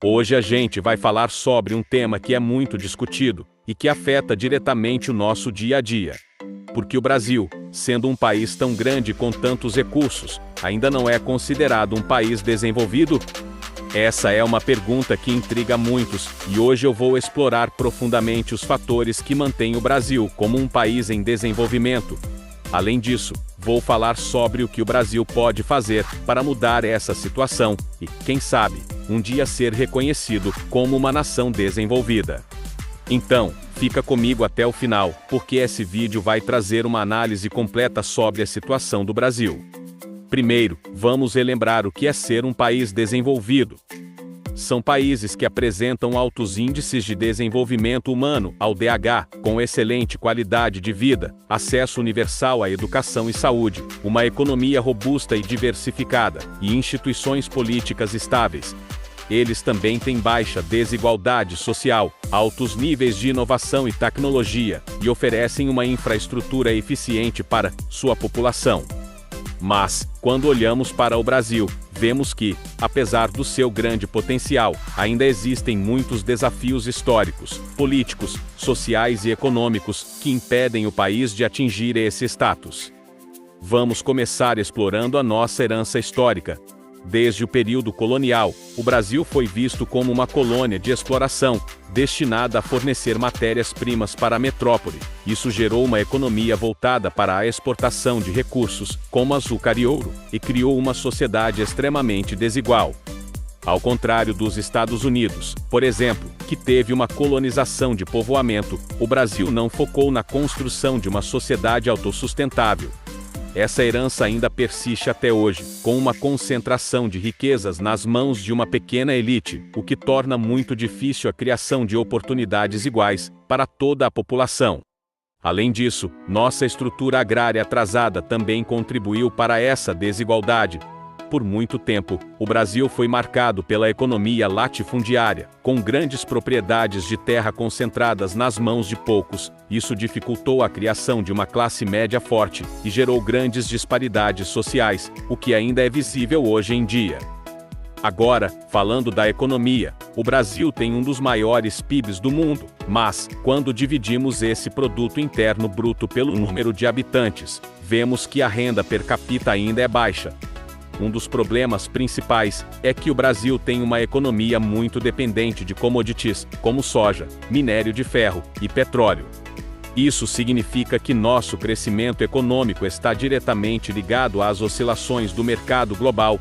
Hoje a gente vai falar sobre um tema que é muito discutido e que afeta diretamente o nosso dia a dia. Porque o Brasil, sendo um país tão grande com tantos recursos, ainda não é considerado um país desenvolvido? Essa é uma pergunta que intriga muitos, e hoje eu vou explorar profundamente os fatores que mantêm o Brasil como um país em desenvolvimento. Além disso, vou falar sobre o que o Brasil pode fazer para mudar essa situação e, quem sabe, um dia ser reconhecido como uma nação desenvolvida. Então, fica comigo até o final, porque esse vídeo vai trazer uma análise completa sobre a situação do Brasil. Primeiro, vamos relembrar o que é ser um país desenvolvido. São países que apresentam altos índices de desenvolvimento humano, (AUDH), com excelente qualidade de vida, acesso universal à educação e saúde, uma economia robusta e diversificada, e instituições políticas estáveis. Eles também têm baixa desigualdade social, altos níveis de inovação e tecnologia, e oferecem uma infraestrutura eficiente para sua população. Mas, quando olhamos para o Brasil, vemos que, apesar do seu grande potencial, ainda existem muitos desafios históricos, políticos, sociais e econômicos que impedem o país de atingir esse status. Vamos começar explorando a nossa herança histórica. Desde o período colonial, o Brasil foi visto como uma colônia de exploração, destinada a fornecer matérias-primas para a metrópole. Isso gerou uma economia voltada para a exportação de recursos, como açúcar e ouro, e criou uma sociedade extremamente desigual. Ao contrário dos Estados Unidos, por exemplo, que teve uma colonização de povoamento, o Brasil não focou na construção de uma sociedade autossustentável. Essa herança ainda persiste até hoje, com uma concentração de riquezas nas mãos de uma pequena elite, o que torna muito difícil a criação de oportunidades iguais para toda a população. Além disso, nossa estrutura agrária atrasada também contribuiu para essa desigualdade. Por muito tempo, o Brasil foi marcado pela economia latifundiária, com grandes propriedades de terra concentradas nas mãos de poucos. Isso dificultou a criação de uma classe média forte e gerou grandes disparidades sociais, o que ainda é visível hoje em dia. Agora, falando da economia, o Brasil tem um dos maiores PIBs do mundo, mas, quando dividimos esse produto interno bruto pelo número de habitantes, vemos que a renda per capita ainda é baixa. Um dos problemas principais é que o Brasil tem uma economia muito dependente de commodities, como soja, minério de ferro e petróleo. Isso significa que nosso crescimento econômico está diretamente ligado às oscilações do mercado global.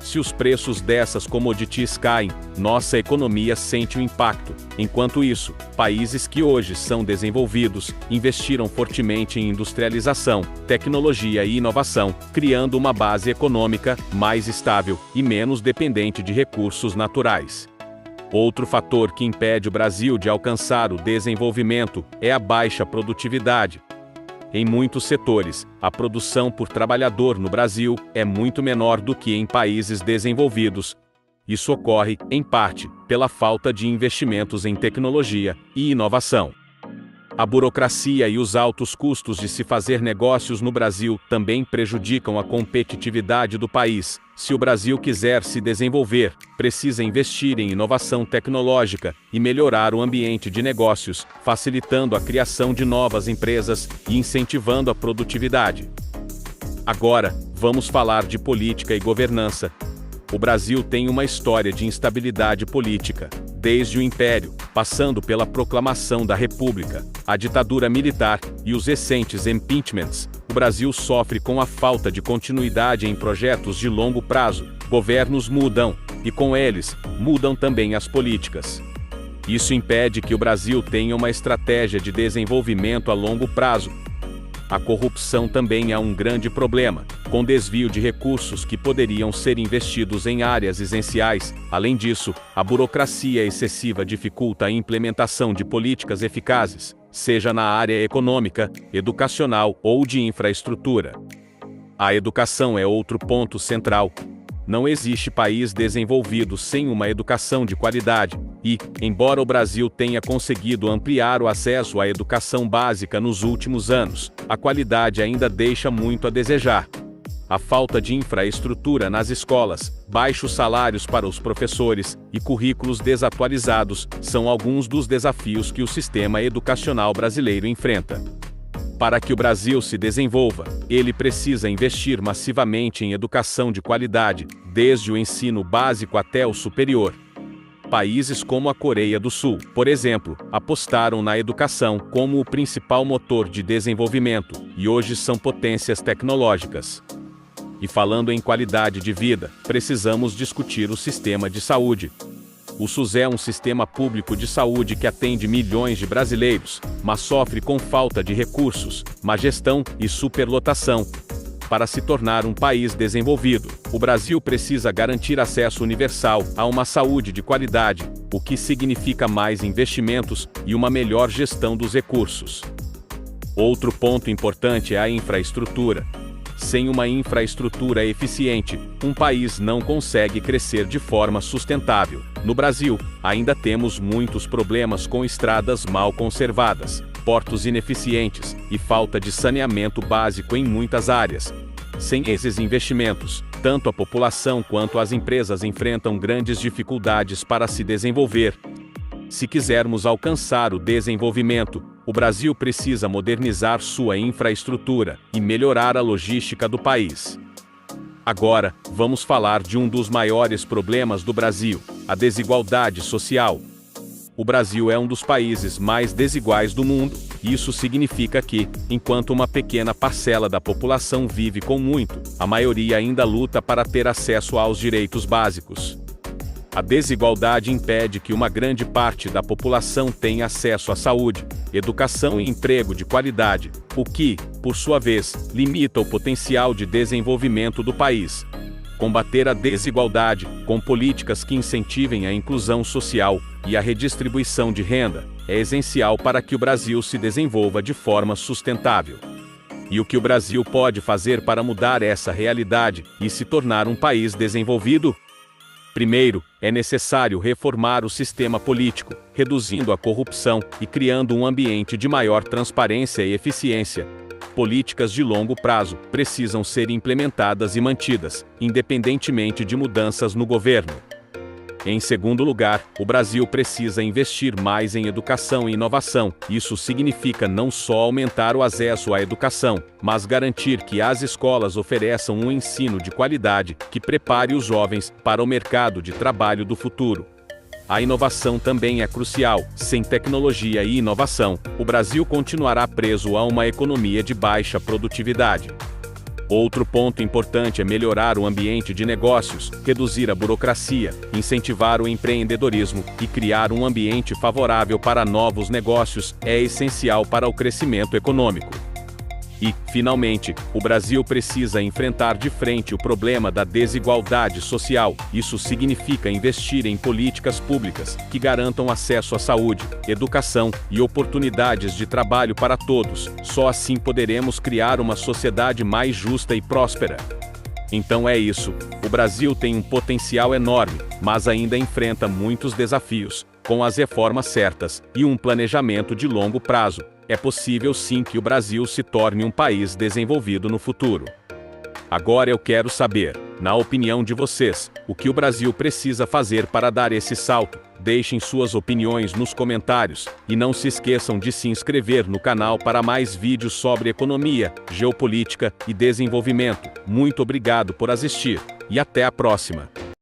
Se os preços dessas commodities caem, nossa economia sente o impacto. Enquanto isso, países que hoje são desenvolvidos, investiram fortemente em industrialização, tecnologia e inovação, criando uma base econômica mais estável e menos dependente de recursos naturais. Outro fator que impede o Brasil de alcançar o desenvolvimento é a baixa produtividade. Em muitos setores, a produção por trabalhador no Brasil é muito menor do que em países desenvolvidos. Isso ocorre, em parte, pela falta de investimentos em tecnologia e inovação. A burocracia e os altos custos de se fazer negócios no Brasil também prejudicam a competitividade do país. Se o Brasil quiser se desenvolver, precisa investir em inovação tecnológica e melhorar o ambiente de negócios, facilitando a criação de novas empresas e incentivando a produtividade. Agora, vamos falar de política e governança. O Brasil tem uma história de instabilidade política, desde o Império, passando pela proclamação da República, a ditadura militar e os recentes impeachments. O Brasil sofre com a falta de continuidade em projetos de longo prazo. Governos mudam, e com eles, mudam também as políticas. Isso impede que o Brasil tenha uma estratégia de desenvolvimento a longo prazo. A corrupção também é um grande problema, com desvio de recursos que poderiam ser investidos em áreas essenciais. Além disso, a burocracia excessiva dificulta a implementação de políticas eficazes, seja na área econômica, educacional ou de infraestrutura. A educação é outro ponto central. Não existe país desenvolvido sem uma educação de qualidade, e, embora o Brasil tenha conseguido ampliar o acesso à educação básica nos últimos anos, a qualidade ainda deixa muito a desejar. A falta de infraestrutura nas escolas, baixos salários para os professores e currículos desatualizados são alguns dos desafios que o sistema educacional brasileiro enfrenta. Para que o Brasil se desenvolva, ele precisa investir massivamente em educação de qualidade, desde o ensino básico até o superior. Países como a Coreia do Sul, por exemplo, apostaram na educação como o principal motor de desenvolvimento e hoje são potências tecnológicas. E falando em qualidade de vida, precisamos discutir o sistema de saúde. O SUS é um sistema público de saúde que atende milhões de brasileiros, mas sofre com falta de recursos, má gestão e superlotação. Para se tornar um país desenvolvido, o Brasil precisa garantir acesso universal a uma saúde de qualidade, o que significa mais investimentos e uma melhor gestão dos recursos. Outro ponto importante é a infraestrutura. Sem uma infraestrutura eficiente, um país não consegue crescer de forma sustentável. No Brasil, ainda temos muitos problemas com estradas mal conservadas, portos ineficientes e falta de saneamento básico em muitas áreas. Sem esses investimentos, tanto a população quanto as empresas enfrentam grandes dificuldades para se desenvolver. Se quisermos alcançar o desenvolvimento, o Brasil precisa modernizar sua infraestrutura e melhorar a logística do país. Agora, vamos falar de um dos maiores problemas do Brasil: a desigualdade social. O Brasil é um dos países mais desiguais do mundo. Isso significa que, enquanto uma pequena parcela da população vive com muito, a maioria ainda luta para ter acesso aos direitos básicos. A desigualdade impede que uma grande parte da população tenha acesso à saúde, educação e emprego de qualidade, o que, por sua vez, limita o potencial de desenvolvimento do país. Combater a desigualdade, com políticas que incentivem a inclusão social e a redistribuição de renda, é essencial para que o Brasil se desenvolva de forma sustentável. E o que o Brasil pode fazer para mudar essa realidade e se tornar um país desenvolvido? Primeiro, é necessário reformar o sistema político, reduzindo a corrupção e criando um ambiente de maior transparência e eficiência. Políticas de longo prazo precisam ser implementadas e mantidas, independentemente de mudanças no governo. Em segundo lugar, o Brasil precisa investir mais em educação e inovação. Isso significa não só aumentar o acesso à educação, mas garantir que as escolas ofereçam um ensino de qualidade que prepare os jovens para o mercado de trabalho do futuro. A inovação também é crucial. Sem tecnologia e inovação, o Brasil continuará preso a uma economia de baixa produtividade. Outro ponto importante é melhorar o ambiente de negócios, reduzir a burocracia, incentivar o empreendedorismo e criar um ambiente favorável para novos negócios é essencial para o crescimento econômico. E, finalmente, o Brasil precisa enfrentar de frente o problema da desigualdade social. Isso significa investir em políticas públicas que garantam acesso à saúde, educação e oportunidades de trabalho para todos. Só assim poderemos criar uma sociedade mais justa e próspera. Então é isso. O Brasil tem um potencial enorme, mas ainda enfrenta muitos desafios. Com as reformas certas e um planejamento de longo prazo, é possível sim que o Brasil se torne um país desenvolvido no futuro. Agora eu quero saber, na opinião de vocês, o que o Brasil precisa fazer para dar esse salto? Deixem suas opiniões nos comentários e não se esqueçam de se inscrever no canal para mais vídeos sobre economia, geopolítica e desenvolvimento. Muito obrigado por assistir e até a próxima!